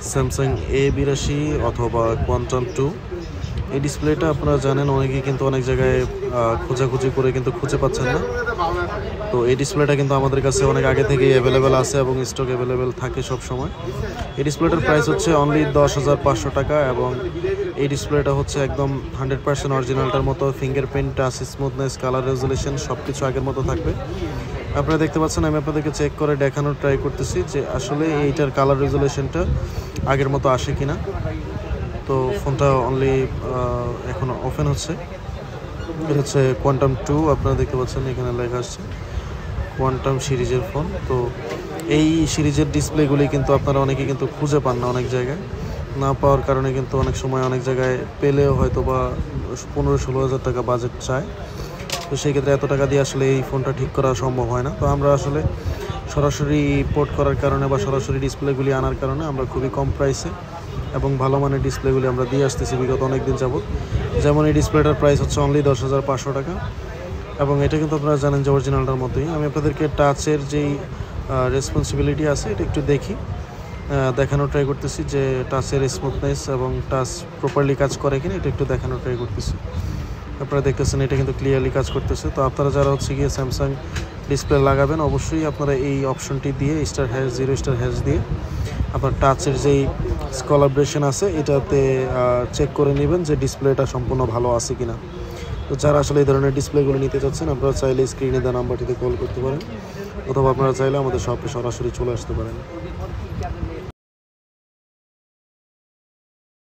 Samsung A82 অথবা quantum 2। এই ডিসপ্লেটা আপনারা জানেন অনেকেই কিন্তু অনেক জায়গায় খোঁজাখুঁজি করে কিন্তু খুঁজে পাচ্ছেন না। তো এই ডিসপ্লেটা কিন্তু আমাদের কাছে অনেক আগে থেকেই অ্যাভেলেবেল আছে এবং স্টক অ্যাভেলেবেল থাকে সব সময়। এই ডিসপ্লেটার প্রাইস হচ্ছে অনলি 10,500 টাকা এবং এই ডিসপ্লেটা হচ্ছে একদম 100% অরিজিনালটার মতো। Fingerprint, touch smoothness, colour resolution সব কিছু আগের মতো থাকবে। আপনারা দেখতে পাচ্ছেন আমি আপনাদেরকে চেক করে দেখানোর ট্রাই করতেছি যে আসলে এইটার কালার রেজুলেশনটা আগের মতো আসে কিনা। তো ফোনটা অনলি এখন ওপেন হচ্ছে। এটা হচ্ছে কোয়ান্টাম 2, আপনারা দেখতে পাচ্ছেন এখানে লেখা আসছে কোয়ান্টাম সিরিজের ফোন। তো এই সিরিজের ডিসপ্লেগুলি কিন্তু আপনারা অনেকেই কিন্তু খুঁজে পান না, অনেক জায়গায় না পাওয়ার কারণে কিন্তু অনেক সময় অনেক জায়গায় পেলেও হয়তো বা 15-16 হাজার টাকা বাজেট চায়। তো সেই ক্ষেত্রে এত টাকা দিয়ে আসলে এই ফোনটা ঠিক করা সম্ভব হয় না। তো আমরা আসলে সরাসরি পোর্ট করার কারণে বা সরাসরি ডিসপ্লেগুলি আনার কারণে আমরা খুবই কম প্রাইসে এবং ভালো মানের ডিসপ্লেগুলি আমরা দিয়ে আসতেছি বিগত অনেক দিন যাবত। যেমন এই ডিসপ্লেটার প্রাইস হচ্ছে অনলি 10,500 টাকা এবং এটা কিন্তু আপনারা জানেন যে অরিজিনালটার মতোই। আমি আপনাদেরকে টাচের যেই রেসপন্সিবিলিটি আছে এটা একটু দেখানোর ট্রাই করতেছি যে টাচের স্মুথনেস এবং টাচ প্রপারলি কাজ করে কিনা এটা একটু দেখানোর ট্রাই করতেছি। আপনারা দেখতেছেন এটা কিন্তু ক্লিয়ারলি কাজ করতেছে। তো আপনারা যারা হচ্ছে গিয়ে স্যামসাং ডিসপ্লে লাগাবেন অবশ্যই আপনারা এই অপশনটি দিয়ে *0* দিয়ে আপনার টাচের যেই কলাবরেশন আছে এটাতে চেক করে নেবেন যে ডিসপ্লেটা সম্পূর্ণ ভালো আছে কিনা। তো যারা আসলে এই ধরনের ডিসপ্লেগুলো নিতে চাচ্ছেন আপনারা চাইলে স্ক্রিনে দেওয়া নাম্বারটিতে কল করতে পারেন অথবা আপনারা চাইলে আমাদের শপে সরাসরি চলে আসতে পারেন।